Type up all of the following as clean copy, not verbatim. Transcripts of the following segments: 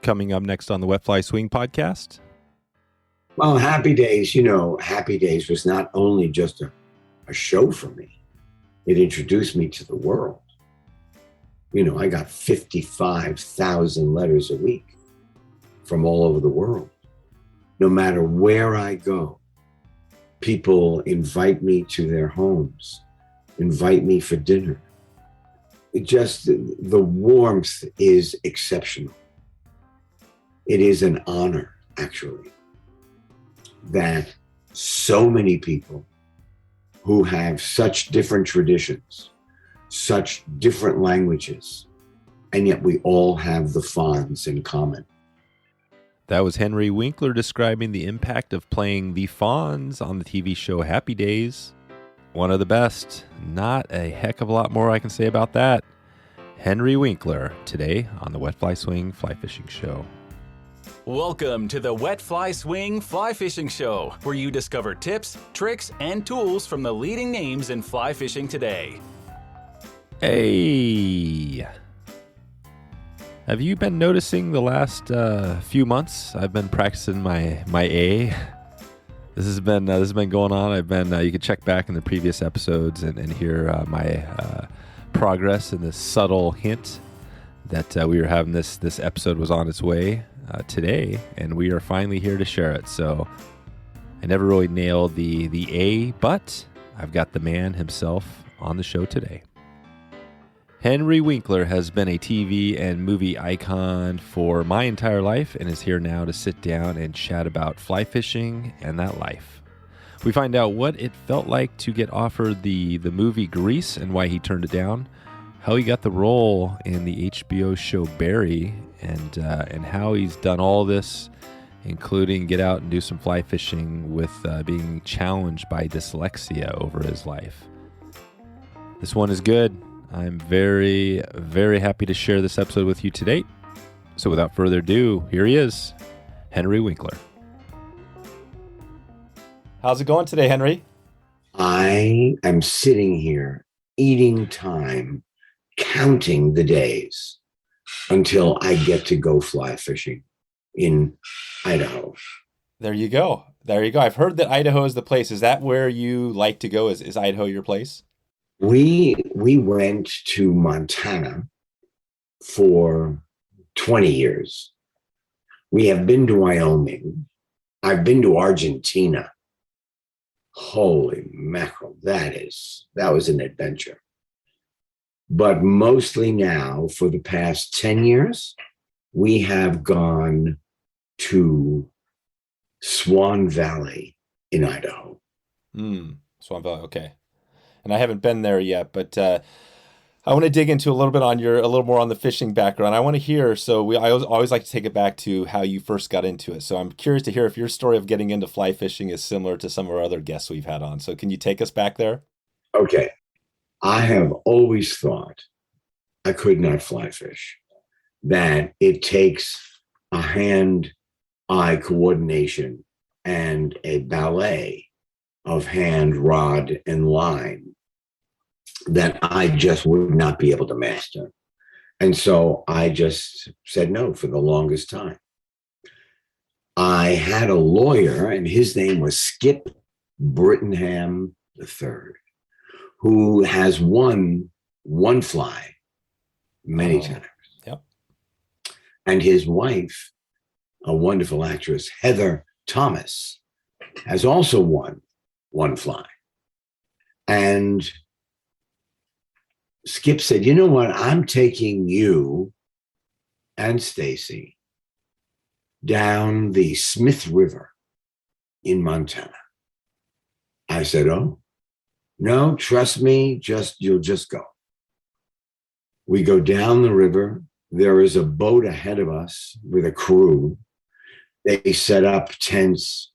Coming up next on the Wet Fly Swing podcast. Well, Happy Days, Happy Days was not only just a show for me. It introduced me to the world. I got 55,000 letters a week from all over the world. No matter where I go, people invite me to their homes, invite me for dinner. The warmth is exceptional. It is an honor, actually, that so many people who have such different traditions, such different languages, and yet we all have the Fonz in common. That was Henry Winkler describing the impact of playing the Fonz on the TV show Happy Days. One of the best. Not a heck of a lot more I can say about that. Henry Winkler today on the Wet Fly Swing Fly Fishing Show. Welcome to the Wet Fly Swing Fly Fishing Show, where you discover tips, tricks, and tools from the leading names in fly fishing today. Hey! Have you been noticing the last few months? I've been practicing my A. This has been going on. You can check back in the previous episodes and hear my progress and this subtle hint that we were having this episode was on its way today, and we are finally here to share it. So I never really nailed the A, but I've got the man himself on the show today. Henry Winkler has been a TV and movie icon for my entire life and is here now to sit down and chat about fly fishing and that life. We find out what it felt like to get offered the movie Grease and why he turned it down, how he got the role in the HBO show Barry, and how he's done all this, including get out and do some fly fishing with being challenged by dyslexia over his life. This one is good. I'm very, very happy to share this episode with you today. So without further ado, here he is, Henry Winkler. How's it going today, Henry? I am sitting here eating time, counting the days until I get to go fly fishing in Idaho. There you go. I've heard that Idaho is the place. Is that where you like to go? Is Idaho your place? We went to Montana for 20 years. We have been to Wyoming. I've been to Argentina. Holy mackerel, that was an adventure. But mostly now, for the past 10 years, we have gone to Swan Valley in Idaho. Swan Valley, okay. And I haven't been there yet, but I want to dig into a little more on the fishing background. I want to hear, I always like to take it back to how you first got into it. So I'm curious to hear if your story of getting into fly fishing is similar to some of our other guests we've had on. So can you take us back there? Okay. I have always thought I could not fly fish, that it takes a hand-eye coordination and a ballet of hand, rod, and line that I just would not be able to master. And so I just said no for the longest time. I had a lawyer, and his name was Skip Brittenham III, who has won one fly many times. Yep. And his wife, a wonderful actress, Heather Thomas, has also won one fly. And Skip said, you know what? I'm taking you and Stacey down the Smith River in Montana. I said, oh, no, trust me, you'll just go. We go down the river. There is a boat ahead of us with a crew. They set up tents,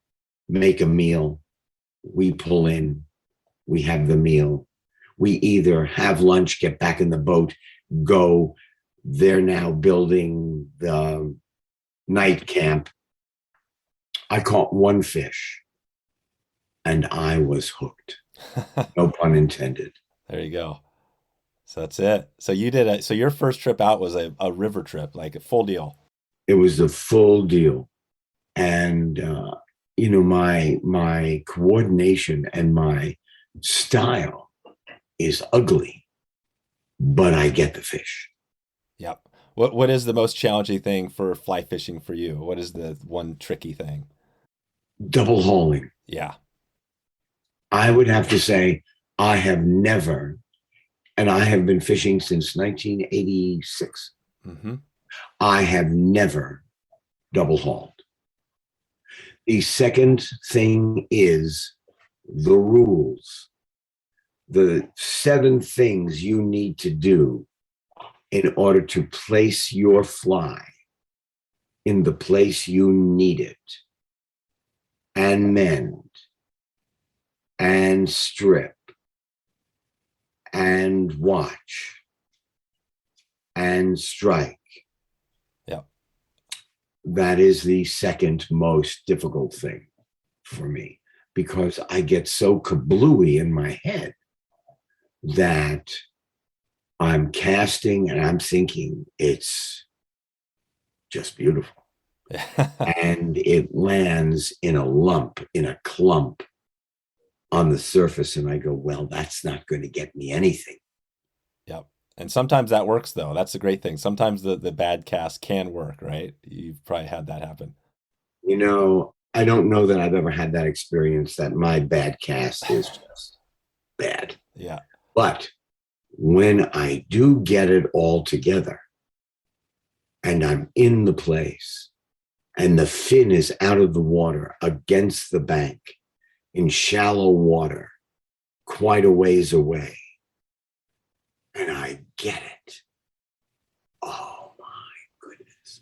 make a meal. We pull in, we have the meal. We either have lunch, get back in the boat, go. They're now building the night camp. I caught one fish and I was hooked. No pun intended. There you go. So that's it. So you did so your first trip out was a river trip, like a full deal. It was the full deal. And, my coordination and my style is ugly, but I get the fish. Yep. What is the most challenging thing for fly fishing for you? What is the one tricky thing? Double hauling. Yeah. I would have to say I have never, and I have been fishing since 1986. Mm-hmm. I have never double hauled. The second thing is the rules, the 7 things you need to do in order to place your fly in the place you need it, and mend, and strip, and watch, and strike. Yeah. That is the second most difficult thing for me, because I get so kablooey in my head that I'm casting and I'm thinking it's just beautiful. And it lands in a lump, in a clump on the surface. And I go, well, that's not going to get me anything. Yep. And sometimes that works though. That's the great thing. Sometimes the bad cast can work, right? You've probably had that happen. I don't know that I've ever had that experience that my bad cast is just bad. Yeah. But when I do get it all together and I'm in the place and the fin is out of the water against the bank in shallow water, quite a ways away, and I get it, oh my goodness,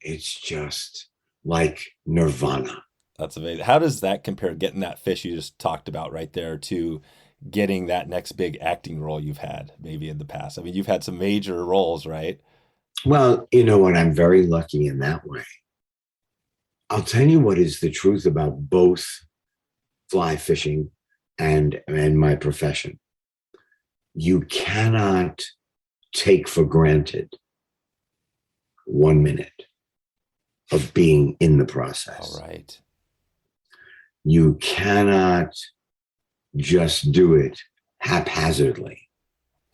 it's just like nirvana. That's amazing. How does that compare, getting that fish you just talked about right there, to getting that next big acting role you've had maybe in the past? I mean, you've had some major roles, right? Well, you know what? I'm very lucky in that way. I'll tell you what is the truth about both fly fishing and my profession. You cannot take for granted 1 minute of being in the process. All right. You cannot just do it haphazardly.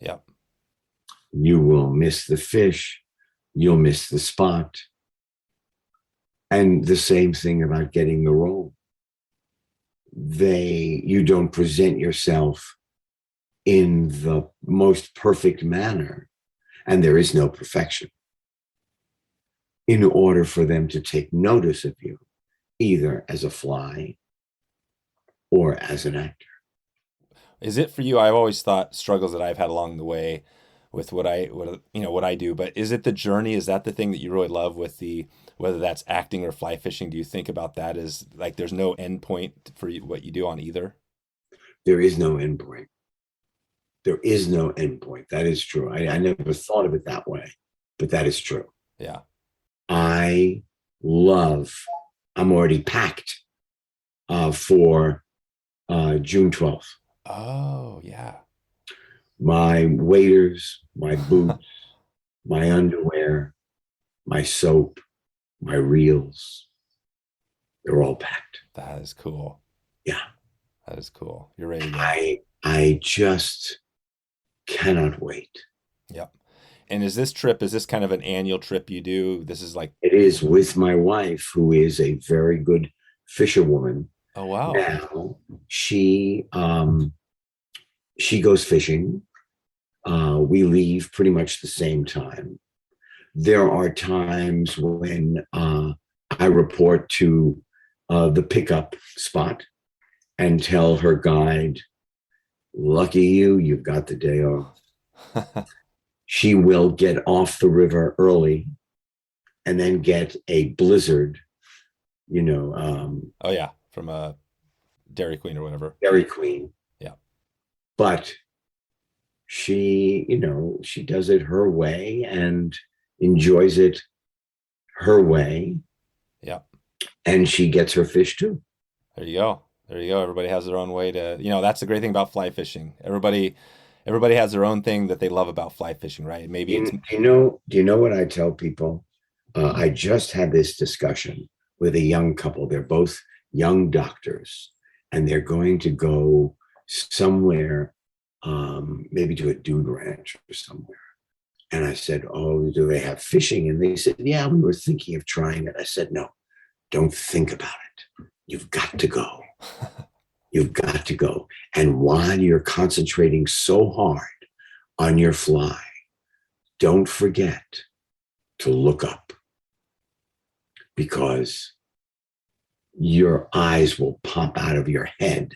Yep. You will miss the fish. You'll miss the spot. And the same thing about getting the role. You don't present yourself in the most perfect manner, and there is no perfection, in order for them to take notice of you, either as a fly or as an actor. Is it for you? I've always thought struggles that I've had along the way with what I do, but is it the journey? Is that the thing that you really love with whether that's acting or fly fishing? Do you think about that as like there's no end point for what you do on either? There is no end point. There is no end point. That is true. I never thought of it that way, but that is true. Yeah. I'm already packed for June 12th. Oh, yeah. My waders, my boots, my underwear, my soap, my reels, they're all packed. That is cool. Yeah. That is cool. You're ready to go. I just cannot wait. Yep. And is this kind of an annual trip you do? This is like... It is with my wife, who is a very good fisherwoman. Oh, wow. Now, she goes fishing. We leave pretty much the same time. There are times when I report to the pickup spot and tell her guide, lucky you, you've got the day off. She will get off the river early and then get a blizzard, oh, yeah. From a Dairy Queen or whatever. Dairy Queen. Yeah. But she does it her way and enjoys it her way. Yeah. And she gets her fish too. There you go. Everybody has their own way to, that's the great thing about fly fishing. Everybody has their own thing that they love about fly fishing, right? Maybe do you know what I tell people? I just had this discussion with a young couple. They're both young doctors, and they're going to go somewhere, maybe to a dude ranch or somewhere. And I said, "Oh, do they have fishing?" And they said, "Yeah, we were thinking of trying it." I said, "No, don't think about it. You've got to go. You've got to go. And while you're concentrating so hard on your fly, don't forget to look up, because your eyes will pop out of your head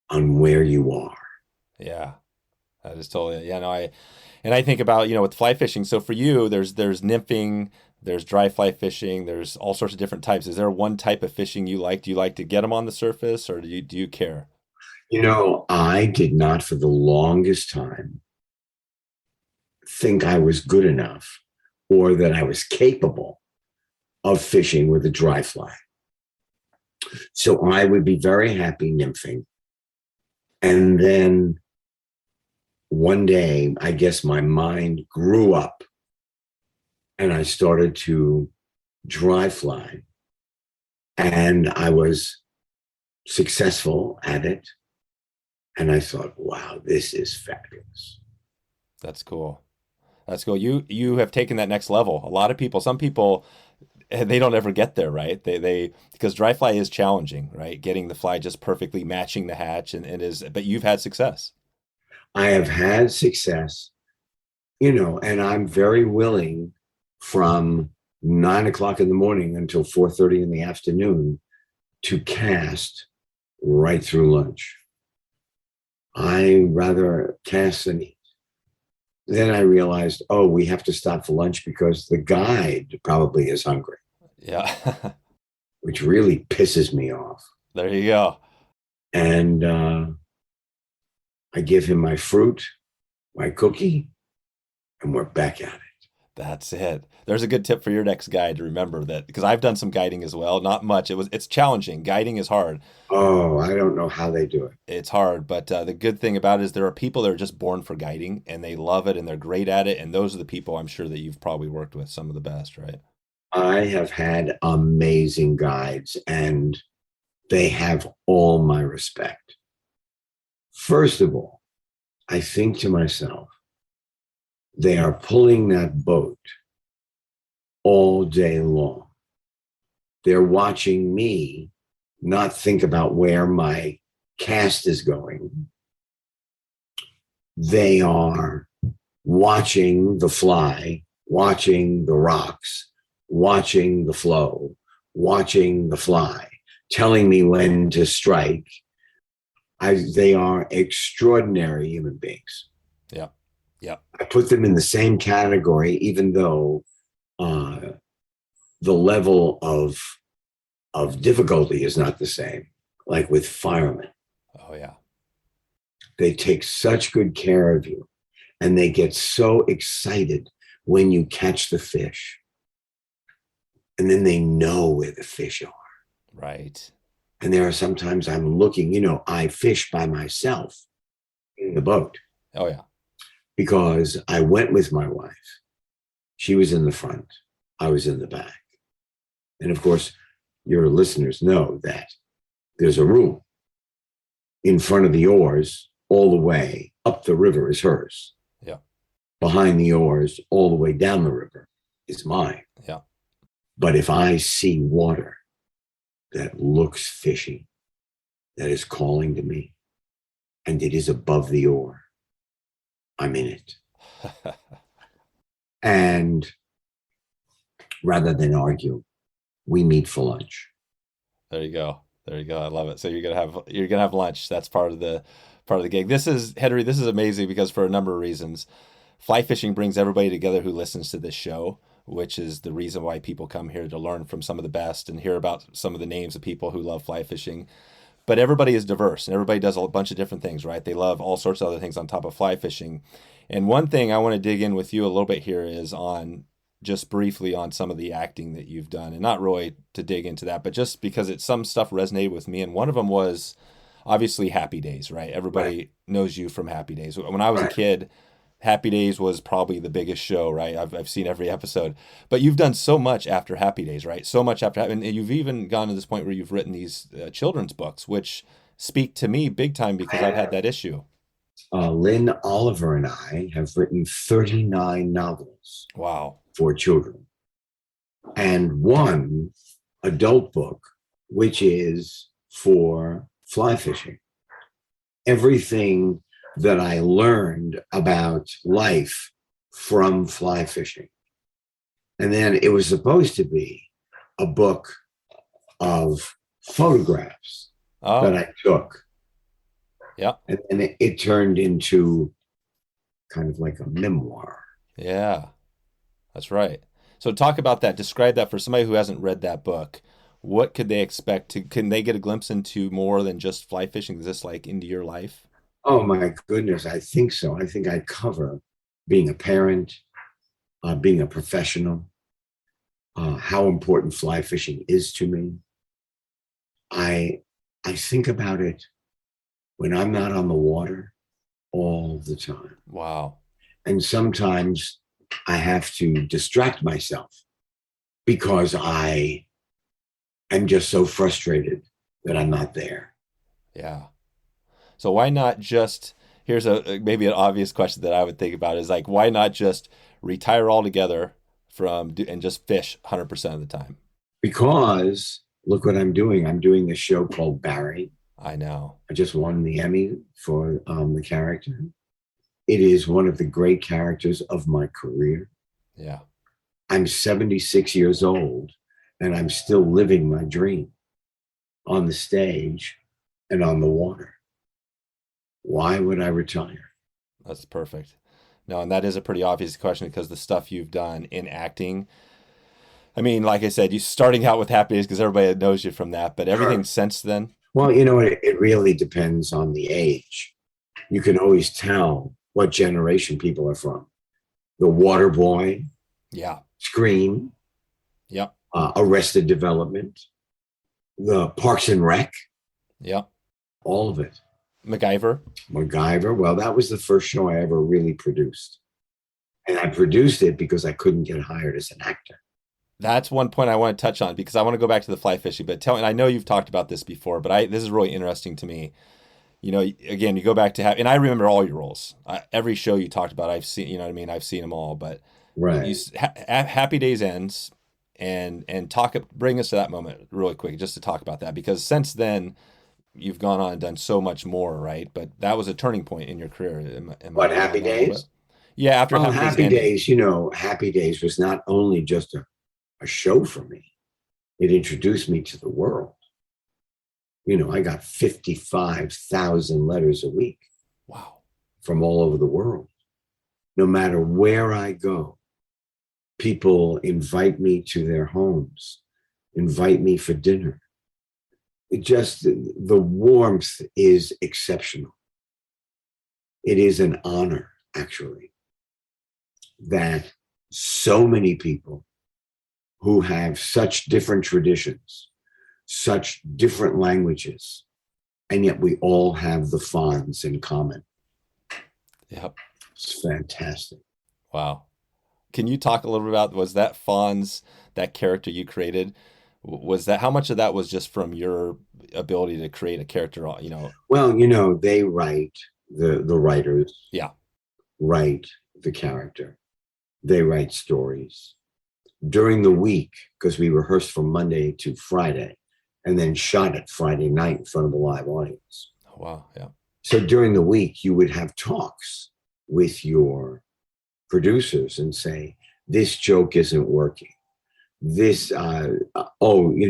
on where you are." Yeah, that is totally, yeah, no, I think about, with fly fishing. So for you, there's nymphing, there's dry fly fishing, there's all sorts of different types. Is there one type of fishing you like? Do you like to get them on the surface, or do you care? I did not for the longest time think I was good enough or that I was capable of fishing with a dry fly. So I would be very happy nymphing. And then one day, I guess my mind grew up and I started to dry fly. And I was successful at it. And I thought, wow, this is fabulous. That's cool. That's cool. You have taken that next level. A lot of people, some people, they don't ever get there, right? They because dry fly is challenging, right? Getting the fly just perfectly matching the hatch but you've had success. I have had success, and I'm very willing from 9 o'clock in the morning until 4:30 in the afternoon to cast right through lunch. I rather cast than eat. Then I realized, oh, we have to stop for lunch because the guide probably is hungry. Yeah. Which really pisses me off. There you go. And I give him my fruit, my cookie, and we're back at it. That's it. There's a good tip for your next guide to remember that, because I've done some guiding as well. Not much. It's challenging. Guiding is hard. Oh, I don't know how they do it. It's hard, but the good thing about it is there are people that are just born for guiding and they love it and they're great at it. And those are the people I'm sure that you've probably worked with, some of the best, right? I have had amazing guides and they have all my respect. First of all, I think to myself, they are pulling that boat all day long. They're watching me not think about where my cast is going. They are watching the fly, watching the rocks, watching the flow, watching the fly, telling me when to strike. They are extraordinary human beings. Yeah. Yeah. I put them in the same category, even though the level of difficulty is not the same, like with firemen. Oh, yeah. They take such good care of you, and they get so excited when you catch the fish. And then they know where the fish are. Right. And there are sometimes I'm looking, I fish by myself in the boat. Oh, yeah. Because I went with my wife. She was in the front. I was in the back. And of course, your listeners know that there's a room in front of the oars all the way up the river is hers. Yeah. Behind the oars all the way down the river is mine. Yeah. But if I see water that looks fishy, that is calling to me, and it is above the oar, I'm in it. And rather than argue, we meet for lunch. There you go. There you go. I love it. So you're gonna have lunch. That's part of the gig. This is, Henry, this is amazing because for a number of reasons. Fly fishing brings everybody together who listens to this show, which is the reason why people come here to learn from some of the best and hear about some of the names of people who love fly fishing. But everybody is diverse and everybody does a bunch of different things, right? They love all sorts of other things on top of fly fishing. And one thing I want to dig in with you a little bit here is on just briefly on some of the acting that you've done, and not really to dig into that, but just because some stuff resonated with me. And one of them was obviously Happy Days, right? Everybody knows you from Happy Days. When I was a kid, Happy Days was probably the biggest show, right? I've seen every episode, but you've done so much after Happy Days, right? So much after, and you've even gone to this point where you've written these children's books, which speak to me big time because I've had that issue. Lin Oliver and I have written 39 novels. Wow. For children, and one adult book, which is for fly fishing. Everything that I learned about life from fly fishing. And then it was supposed to be a book of photographs that I took. Yeah. And then it turned into kind of like a memoir. Yeah, that's right. So talk about that. Describe that for somebody who hasn't read that book. What could they expect to, can they get a glimpse into more than just fly fishing? Is this like into your life? Oh my goodness, I think so. I think I cover being a parent, being a professional, how important fly fishing is to me. I think about it when I'm not on the water all the time. Wow. And sometimes I have to distract myself because I am just so frustrated that I'm not there. Yeah. So why not just, here's a maybe an obvious question that I would think about is like, why not just retire altogether from and just fish 100% of the time? Because look what I'm doing. I'm doing this show called Barry. I know. I just won the Emmy for the character. It is one of the great characters of my career. Yeah. I'm 76 years old and I'm still living my dream on the stage and on the water. Why would I retire? That's perfect. No, and that is a pretty obvious question because the stuff you've done in acting, I mean, like I said, you starting out with Happy Days because everybody knows you from that, but everything since then. Well, you know, it really depends on the age. You can always tell what generation people are from. The Water Boy, yeah, Scream, yep, Arrested Development, the Parks and Rec, yep, all of it. MacGyver. Well, that was the first show I ever really produced. And I produced it because I couldn't get hired as an actor. That's one point I want to touch on because I want to go back to the fly fishing, but and I know you've talked about this before, but this is really interesting to me. You know, again, you go back to and I remember all your roles. Every show you talked about, I've seen, you know what I mean? I've seen them all, but right. Happy Days ends and bring us to that moment really quick, just to talk about that, because since then you've gone on and done so much more, right? But that was a turning point in your career. What, Happy Days? Yeah, after Happy Days, you know, Happy Days was not only just a show for me. It introduced me to the world. You know, I got 55,000 letters a week. Wow. From all over the world. No matter where I go, people invite me to their homes, invite me for dinner. It just, the warmth is exceptional. It is an honor, actually, that so many people who have such different traditions, such different languages, and yet we all have the Fonz in common. Yep. It's fantastic. Wow. Can you talk a little bit about, was that Fonz, that character you created, was that, how much of that was just from your ability to create a character, you know? Well, you know, they write, the writers write the character. They write stories. During the week, because we rehearsed from Monday to Friday, and then shot it Friday night in front of a live audience. Oh, wow, yeah. So during the week, you would have talks with your producers and say, this joke isn't working. This, you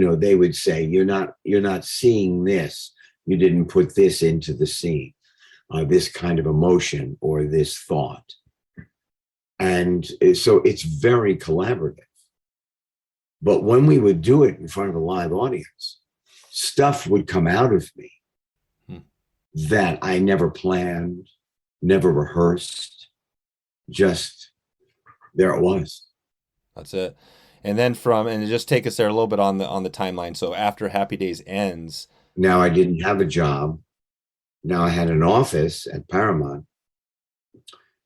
know, they would say, you're not seeing this. You didn't put this into the scene, this kind of emotion or this thought. And so it's very collaborative. But when we would do it in front of a live audience, stuff would come out of me that I never planned, never rehearsed. Just there it was. That's it. And then and just take us there a little bit on the timeline. So after Happy Days ends, now I didn't have a job. Now I had an office at Paramount,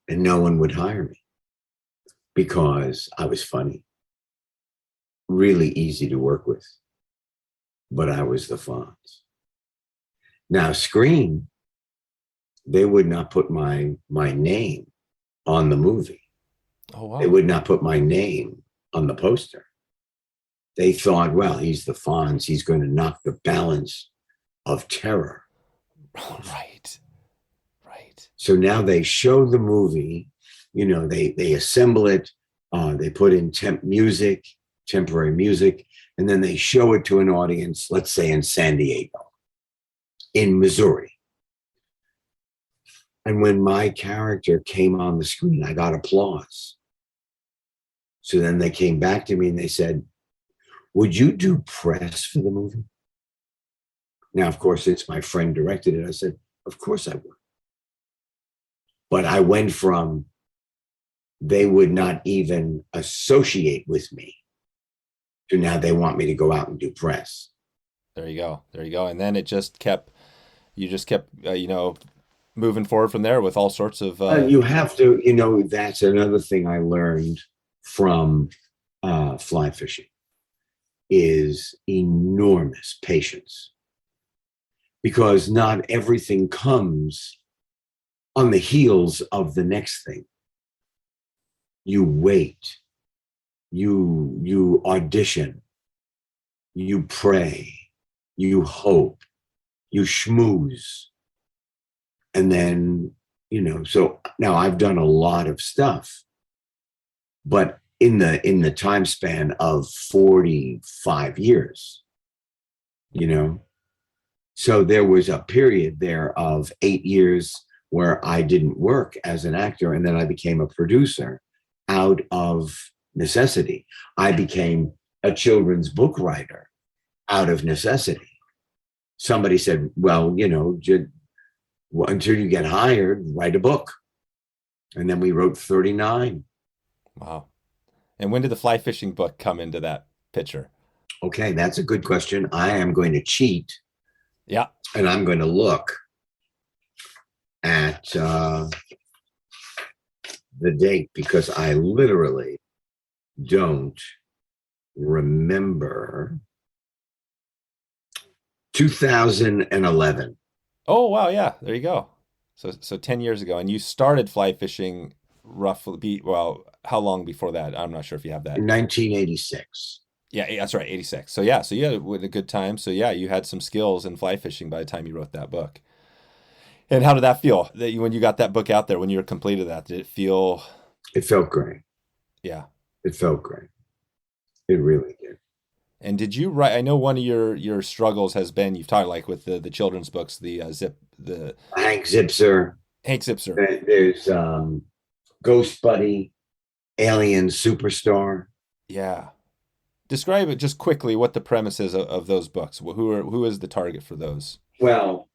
and no one would hire me because I was funny, really easy to work with, but I was the Fonz. Now, screen, they would not put my name on the movie. Oh, wow. They would not put my name on the poster. They thought, well, he's the Fonz. He's going to knock the balance of terror. Right. So now they show the movie, they assemble it, they put in temporary music, and then they show it to an audience, let's say in San Diego, in Missouri. And when my character came on the screen, I got applause. So then they came back to me and they said, would you do press for the movie? Now, of course, since my friend directed it, I said, of course I would. But I went from they would not even associate with me to now they want me to go out and do press. There you go. And then you just kept, moving forward from there with all sorts of. You have to, that's another thing I learned from fly fishing is enormous patience, because not everything comes on the heels of the next thing. You wait, you audition, you pray, you hope, you schmooze. And then, so now I've done a lot of stuff, but in the time span of 45 years, so there was a period there of 8 years where I didn't work as an actor, and then I became a producer out of necessity. I became a children's book writer out of necessity. Somebody said, well, until you get hired, write a book. And then we wrote 39. Wow. And when did the fly fishing book come into that picture? Okay, that's a good question. I am going to cheat. Yeah. And I'm going to look at the date, because I literally don't remember. 2011. Oh, wow. Yeah, there you go. So 10 years ago. And you started fly fishing roughly, how long before that? I'm not sure if you have that. 1986. Yeah, that's right, 86. So you had a good time. So you had some skills in fly fishing by the time you wrote that book. And how did that feel when you got that book out there, when you were completed that? Did it feel? It felt great. Yeah. It felt great. It really did. And did you write? I know one of your struggles has been, you've talked like with the children's books, Hank Zipzer. There's Ghost Buddy, Alien Superstar. Yeah. Describe it just quickly, what the premise is of those books. Who is the target for those? Well,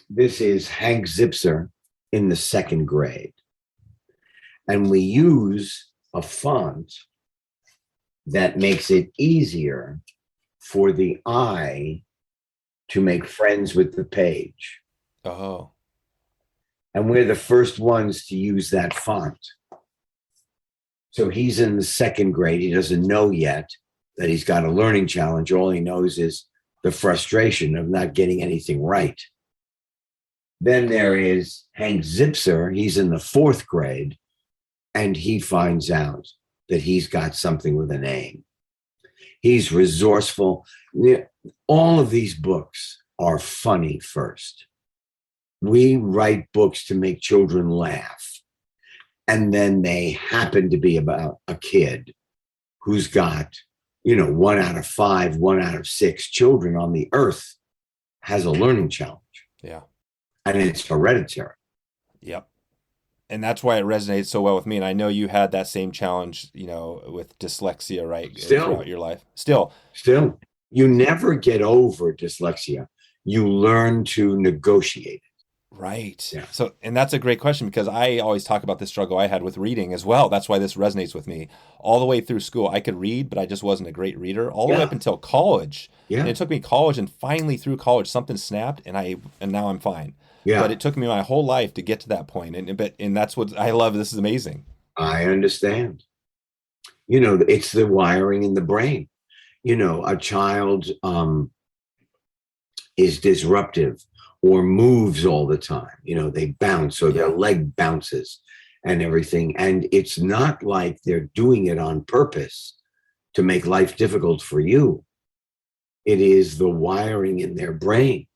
this is Hank Zipzer in the second grade. And we use a font that makes it easier for the eye to make friends with the page. Oh. And we're the first ones to use that font. So he's in the second grade. He doesn't know yet that he's got a learning challenge. All he knows is the frustration of not getting anything right. Then there is Hank Zipzer. He's in the fourth grade, and he finds out that he's got something with a name. He's resourceful. All of these books are funny first. We write books to make children laugh. And then they happen to be about a kid who's got, 1 out of 5, 1 out of 6 children on the earth has a learning challenge. Yeah. And it's hereditary. Yep. And that's why it resonates so well with me. And I know you had that same challenge, with dyslexia, right? Throughout your life. Still. You never get over dyslexia. You learn to negotiate it. Right. Yeah. So, and that's a great question, because I always talk about the struggle I had with reading as well. That's why this resonates with me. All the way through school, I could read, but I just wasn't a great reader. All the way up until college. Yeah. And it took me college, and finally through college, something snapped, and now I'm fine. but Yeah, it took me my whole life to get to that point. And that's what I love. This is amazing. I understand. It's the wiring in the brain. A child is disruptive or moves all the time. They bounce or their leg bounces and everything. And it's not like they're doing it on purpose to make life difficult for you. It is the wiring in their brain.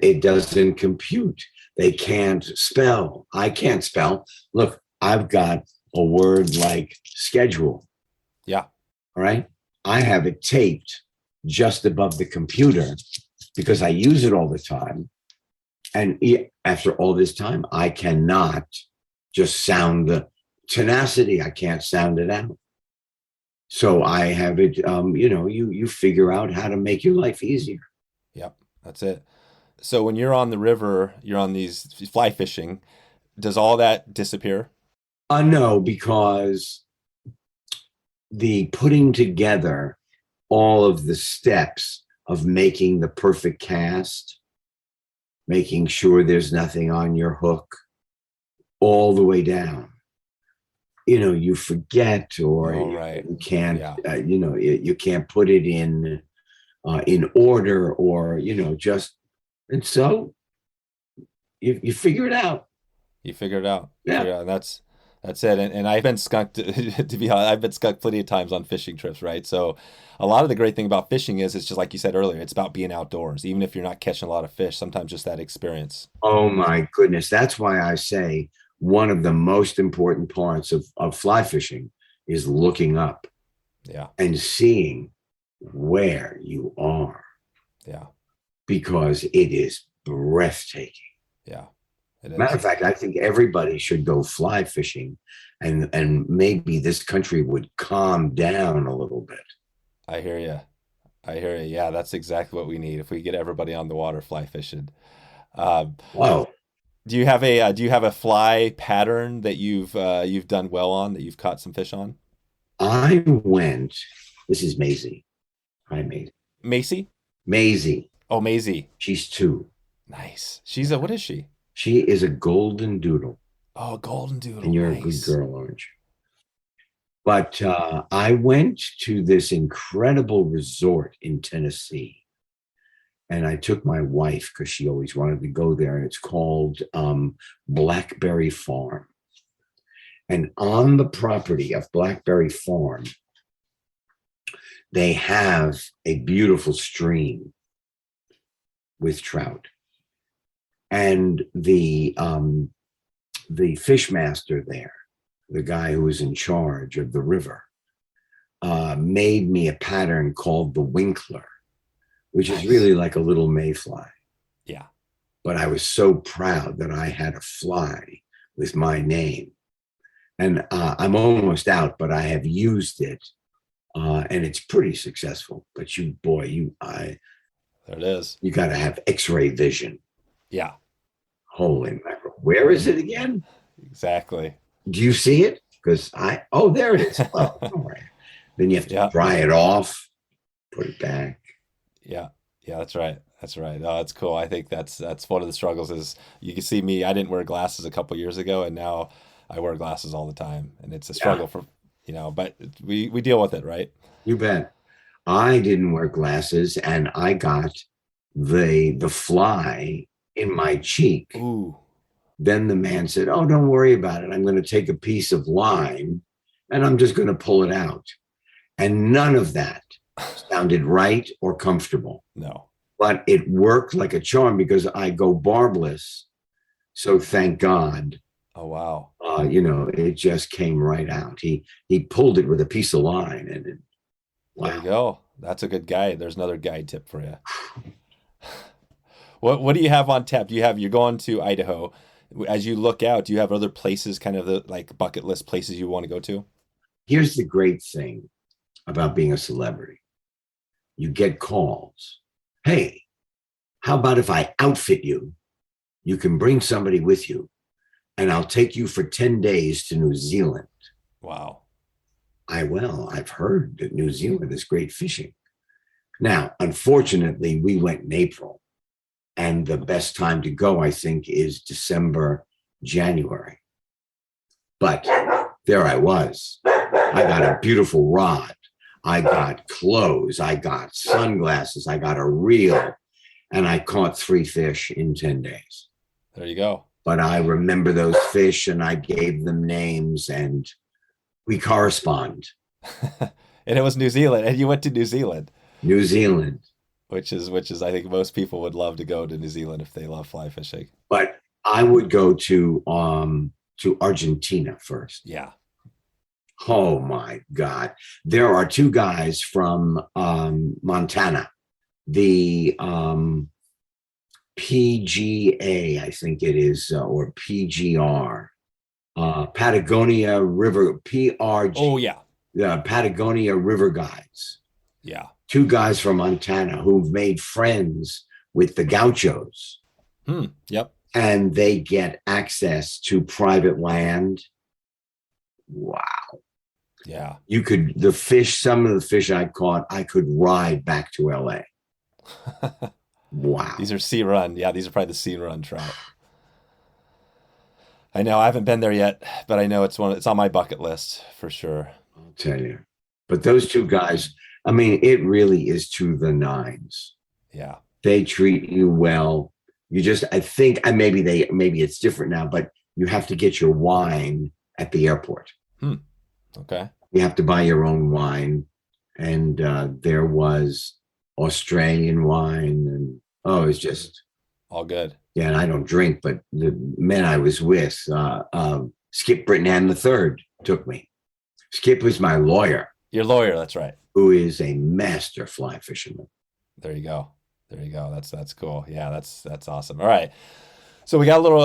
It doesn't compute. They can't spell. I can't spell. Look, I've got a word like schedule. Yeah. All right. I have it taped just above the computer because I use it all the time. And after all this time, I cannot just sound the tenacity. I can't sound it out. So I have it, you figure out how to make your life easier. Yep. That's it. So when you're on the river, you're on these fly fishing, does all that disappear? No, because the putting together all of the steps of making the perfect cast, making sure there's nothing on your hook all the way down, you forget, or you can't, you can't put it in order, or, just, and so you figure it out. You figure it out. Yeah. And that's it. And I've been skunked, to be honest, I've been skunked plenty of times on fishing trips, right? So a lot of the great thing about fishing is it's just like you said earlier, it's about being outdoors. Even if you're not catching a lot of fish, sometimes just that experience. Oh my goodness. That's why I say one of the most important parts of fly fishing is looking up. Yeah. And seeing where you are. Yeah. Because it is breathtaking. Yeah. Matter of fact, I think everybody should go fly fishing, and maybe this country would calm down a little bit. I hear you. Yeah, that's exactly what we need if we get everybody on the water fly fishing. Wow. Do you have a fly pattern that you've done well on, that you've caught some fish on? This is Maisie. Hi, Maisie. Macy? Maisie. Oh, Maisie. She's 2. Nice. What is she? She is a golden doodle. Oh, golden doodle. And you're a good girl, aren't you? But I went to this incredible resort in Tennessee, and I took my wife because she always wanted to go there, and it's called Blackberry Farm. And on the property of Blackberry Farm, they have a beautiful stream with trout. And the fish master there, the guy who was in charge of the river, made me a pattern called the Winkler, which is really like a little mayfly. Yeah. But I was so proud that I had a fly with my name. And I'm almost out, but I have used it, and it's pretty successful. But there it is. You got to have X-ray vision. Yeah. Holy mackerel. Where is it again? Exactly. Do you see it? Because there it is. Oh, all right. Then you have to dry it off, put it back. Yeah. Yeah, that's right. Oh, that's cool. I think that's one of the struggles is you can see me, I didn't wear glasses a couple years ago, and now I wear glasses all the time. And it's a struggle for, but we deal with it, right? You bet. I didn't wear glasses, and I got the fly in my cheek. Ooh. Then the man said, "Oh, don't worry about it. I'm going to take a piece of lime and I'm just going to pull it out." And none of that sounded right or comfortable. No. But it worked like a charm because I go barbless. So thank God. Oh, wow. It just came right out. He pulled it with a piece of line, and wow. There you go. That's a good guide. There's another guide tip for you. What do you have on tap? You're going to Idaho. As you look out, do you have other places, kind of the like bucket list places you want to go to? Here's the great thing about being a celebrity. You get calls. Hey, how about if I outfit you? You can bring somebody with you, and I'll take you for 10 days to New Zealand. Wow. I've heard that New Zealand is great fishing. Now, unfortunately, we went in April, And the best time to go, I think, is December, January. But there I was. I got a beautiful rod. I got clothes. I got sunglasses. I got a reel. And I caught 3 fish in 10 days. There you go. But I remember those fish and I gave them names and we correspond. And it was New Zealand. And you went to New Zealand. New Zealand. Which is I think most people would love to go to New Zealand if they love fly fishing. But I would go to Argentina first. Yeah. Oh my God. There are 2 guys from Montana, the PGA, I think it is, or PGR, Patagonia River, PRG. Oh, yeah. Patagonia River Guides. Yeah. 2 guys from Montana who've made friends with the gauchos. Yep. And they get access to private land. Wow. Yeah. Some of the fish I caught, I could ride back to LA. Wow. These are sea run. Yeah, these are probably the sea run trout. I know I haven't been there yet, but I know it's on my bucket list for sure. I'll tell you. But those 2 guys, I mean, it really is to the nines. Yeah. They treat you well. I think maybe it's different now, but you have to get your wine at the airport. Okay. You have to buy your own wine. And there was Australian wine and it's just all good. Yeah, and I don't drink, but the men I was with, Skip Brittenham III took me. Skip was my lawyer. Your lawyer, that's right. Who is a master fly fisherman. There you go. That's cool. Yeah, that's awesome. All right. So we got a little,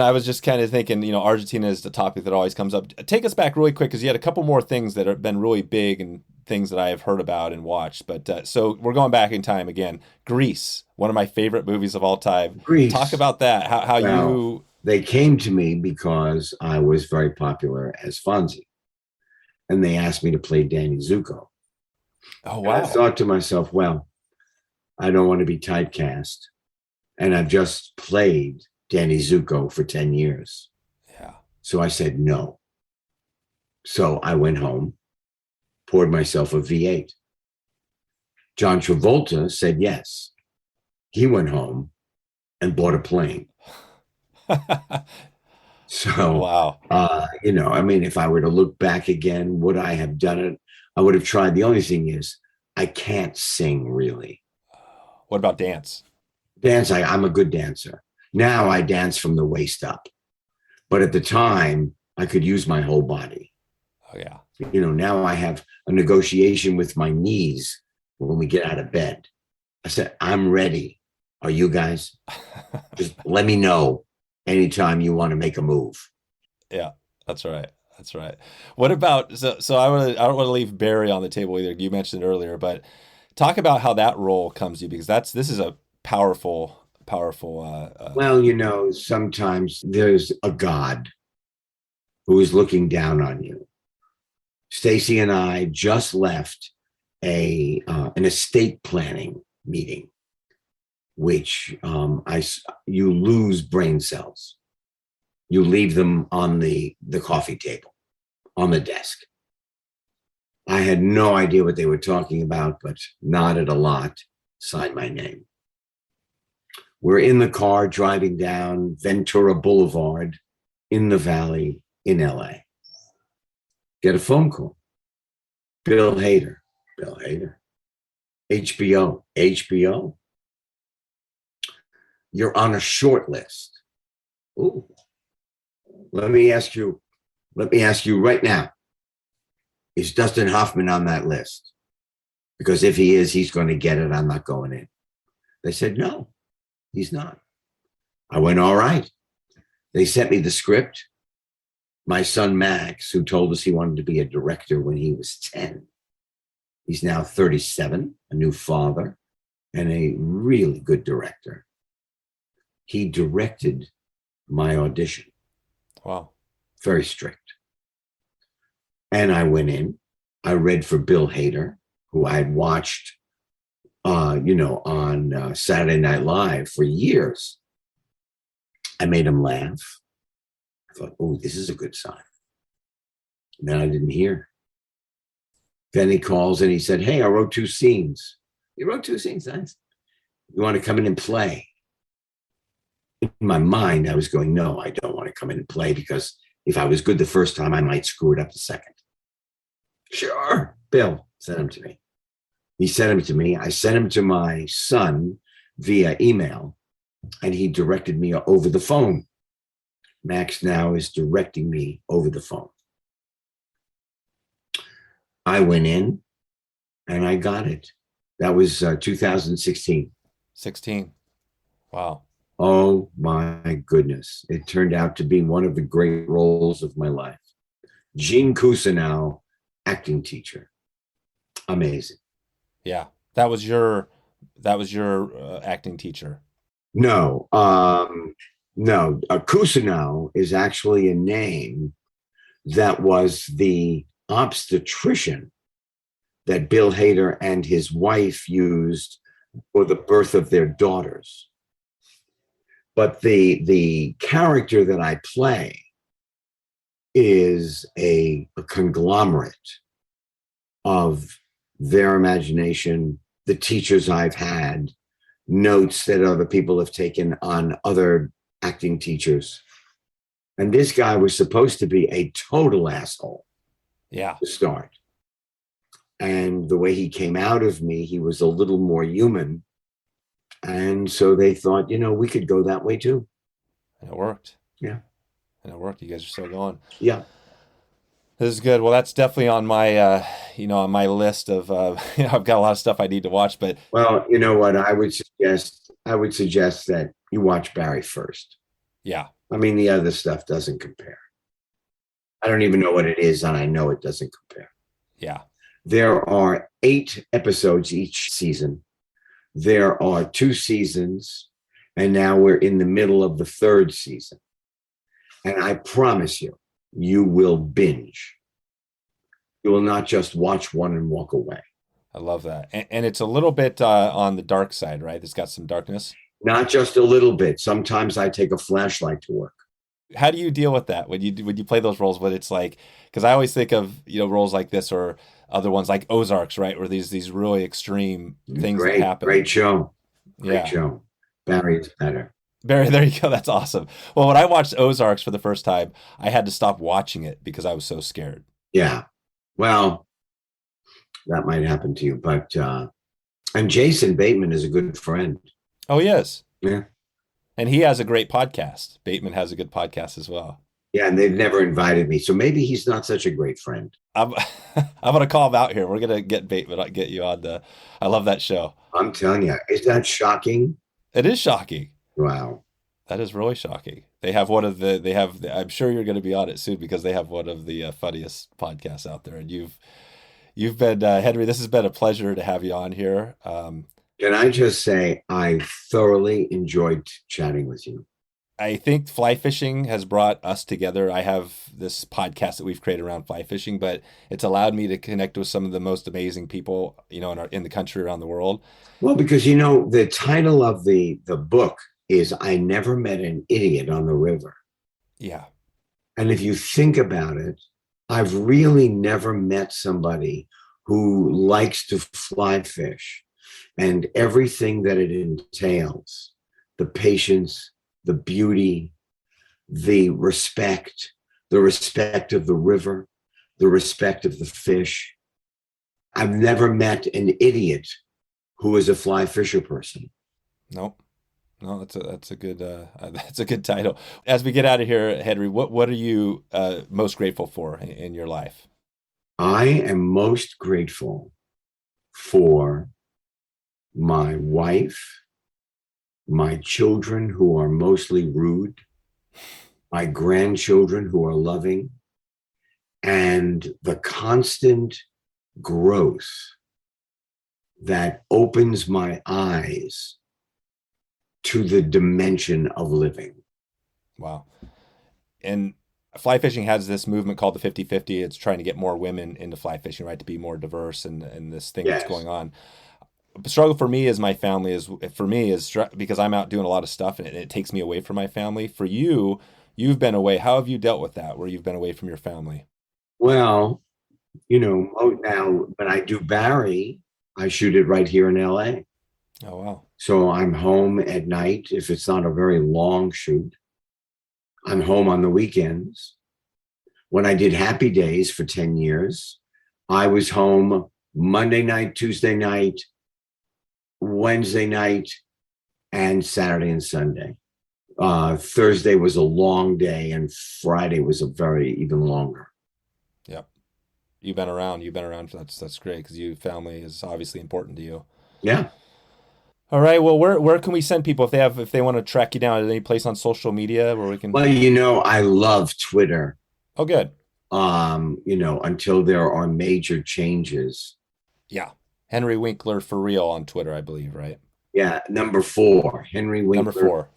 I was just kind of thinking, Argentina is the topic that always comes up. Take us back really quick because you had a couple more things that have been really big and things that I have heard about and watched. But so we're going back in time again. Grease, one of my favorite movies of all time. Grease. Talk about that. They came to me because I was very popular as Fonzy. And they asked me to play Danny Zuko. Oh, wow. And I thought to myself, well, I don't want to be typecast. And I've just played Danny Zuko for 10 years. Yeah. So I said no. So I went home, poured myself a V8. John Travolta said yes. He went home and bought a plane. So, wow. If I were to look back again, would I have done it? I would have tried. The only thing is, I can't sing really. What about dance? Dance, I'm a good dancer. Now I dance from the waist up. But at the time, I could use my whole body. Oh, yeah. Now I have a negotiation with my knees when we get out of bed. I said, I'm ready. Are you guys? Just let me know anytime you want to make a move. Yeah, that's right. That's right. What about, so I don't want to leave Barry on the table either. You mentioned it earlier, but talk about how that role comes to you, because this is a powerful. Well, sometimes there's a God who is looking down on you. Stacey and I just left an estate planning meeting, which you lose brain cells. You leave them on the coffee table, on the desk. I had no idea what they were talking about, but nodded a lot, signed my name. We're in the car driving down Ventura Boulevard in the Valley in LA. Get a phone call. Bill Hader. HBO. You're on a short list. Ooh. Let me ask you right now. Is Dustin Hoffman on that list? Because if he is, he's going to get it. I'm not going in. They said, no, he's not. I went, all right. They sent me the script. My son, Max, who told us he wanted to be a director when he was 10. He's now 37, a new father, and a really good director. He directed my audition. Wow. Very strict. And I went in. I read for Bill Hader, who I had watched on Saturday Night Live for years. I made him laugh. I thought, oh, this is a good sign. And then I didn't hear. Then he calls and he said, hey, I wrote 2 scenes. You wrote 2 scenes, nice. You want to come in and play? In my mind, I was going, no, I don't want to come in and play, because if I was good the first time, I might screw it up the second. Sure, Bill, send him to me. He sent him to me. I sent him to my son via email, and he directed me over the phone. Max now is directing me over the phone. I went in and I got it. That was 2016. 16. Wow. Oh my goodness. It turned out to be one of the great roles of my life. Gene Cousineau, acting teacher. Amazing. Yeah. That was your acting teacher. No. Cousineau is actually a name that was the obstetrician that Bill Hader and his wife used for the birth of their daughters. But the character that I play is a conglomerate of their imagination, the teachers I've had, notes that other people have taken on other acting teachers. And this guy was supposed to be a total asshole. Yeah. To start. And the way he came out of me, he was a little more human. And so they thought, we could go that way too. And it worked. Yeah. And it worked. You guys are still going. Yeah. This is good. Well, that's definitely on my, on my list of, I've got a lot of stuff I need to watch, but. Well, you know what? I would suggest that you watch Barry first. Yeah. I mean, the other stuff doesn't compare. I don't even know what it is, and I know it doesn't compare. Yeah. There are 8 episodes each season. There are 2 seasons, and now we're in the middle of the 3rd season. And I promise you, you will binge. You will not just watch one and walk away. I love that. And it's a little bit on the dark side, right? It's got some darkness. Not just a little bit. Sometimes I take a flashlight to work. How do you deal with that when you play those roles? But it's like, because I always think of roles like this or other ones like Ozarks, right, where these really extreme things that happen. Great show. Great show. Barry is better. Barry, there you go. That's awesome. Well, when I watched Ozarks for the first time, I had to stop watching it because I was so scared. Yeah. Well, that might happen to you, but and Jason Bateman is a good friend. Oh, he is. Yeah. And he has a great podcast. Bateman has a good podcast as well. Yeah, and they've never invited me. So maybe he's not such a great friend. I'm going to call him out here. We're going to get Bateman, get you on I love that show. I'm telling you, is that shocking? It is shocking. Wow. That is really shocking. I'm sure you're going to be on it soon because they have one of the funniest podcasts out there. And you've been, Henry, this has been a pleasure to have you on here. Can I just say, I thoroughly enjoyed chatting with you. I think fly fishing has brought us together. I have this podcast that we've created around fly fishing, but it's allowed me to connect with some of the most amazing people, in the country, around the world. Well, because, the title of the book is I Never Met an Idiot on the River. Yeah. And if you think about it, I've really never met somebody who likes to fly fish and everything that it entails, the patience, the beauty, the respect of the river, the respect of the fish. I've never met an idiot who is a fly fisher person. Nope. No, that's a good title. As we get out of here, Henry, what are you most grateful for in your life? I am most grateful for my wife, my children who are mostly rude, my grandchildren who are loving, and the constant growth that opens my eyes to the dimension of living. Wow. And fly fishing has this movement called the 50-50. It's trying to get more women into fly fishing, right? To be more diverse and this thing that's going on. struggle for me is my family is because I'm out doing a lot of stuff and it takes me away from my family. For you, you've been away. How have you dealt with that, where you've been away from your family? Well, now when I do Barry, I shoot it right here in LA. Oh, wow. So I'm home at night if it's not a very long shoot. I'm home on the weekends. When I did Happy Days for 10 years, I was home Monday night, Tuesday night, Wednesday night, and Saturday and Sunday. Thursday was a long day, and Friday was even longer. Yep. You've been around. That's great, because family is obviously important to you. Yeah. All right. Well, where can we send people if they want to track you down? At any place on social media where we can? Well, I love Twitter. Oh, good. Until there are major changes. Yeah. Henry Winkler for real on Twitter, I believe, right? Yeah. Number 4, Henry Winkler.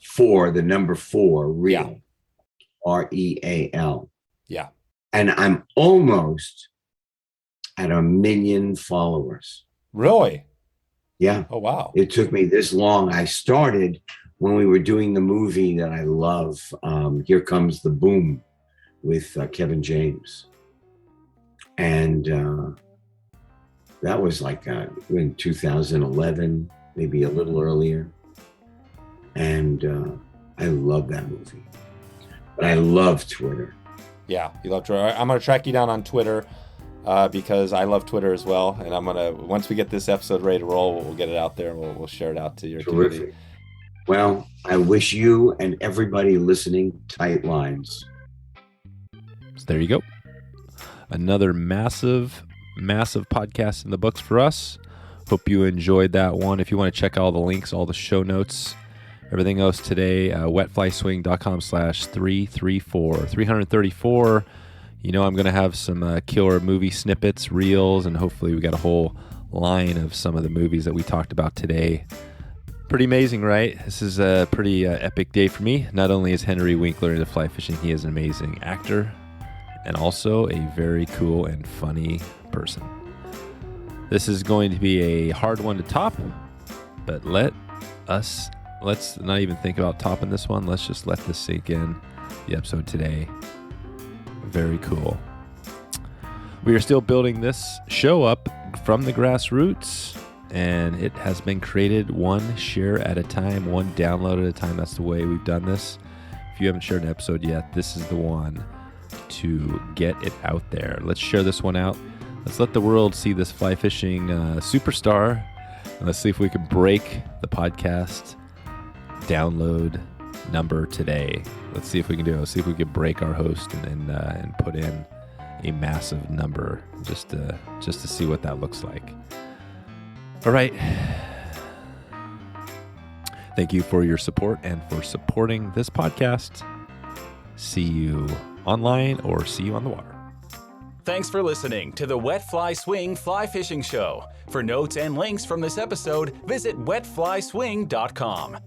Number 4, real. Yeah. REAL. Yeah. And I'm almost at 1 million followers. Really? Yeah. Oh, wow. It took me this long. I started when we were doing the movie that I love, Here Comes the Boom, with Kevin James. And that was like in 2011, maybe a little earlier. And I love that movie. But I love Twitter. Yeah, you love Twitter. I'm going to track you down on Twitter because I love Twitter as well. And I'm going to, once we get this episode ready to roll, we'll get it out there and we'll share it out to your community. Well, I wish you and everybody listening tight lines. So there you go. Another massive podcast in the books for us. Hope you enjoyed that one. If you want to check all the links, all the show notes, everything else today, wetflyswing.com/334. I'm going to have some killer movie snippets, reels, and hopefully we got a whole line of some of the movies that we talked about today. Pretty amazing, right? This is a pretty epic day for me. Not only is Henry Winkler into fly fishing, he is an amazing actor and also a very cool and funny person. This is going to be a hard one to top, but let's not even think about topping this one. Let's just let this sink in. The episode today, very cool. We are still building this show up from the grassroots, and it has been created one share at a time, one download at a time. That's the way we've done this. If you haven't shared an episode yet, this is the one to get it out there. Let's share this one out. Let's let the world see this fly fishing superstar. And let's see if we can break the podcast download number today. Let's see if we can do it. Let's see if we can break our host and put in a massive number just to see what that looks like. All right. Thank you for your support and for supporting this podcast. See you online or see you on the water. Thanks for listening to the Wet Fly Swing Fly Fishing Show. For notes and links from this episode, visit wetflyswing.com.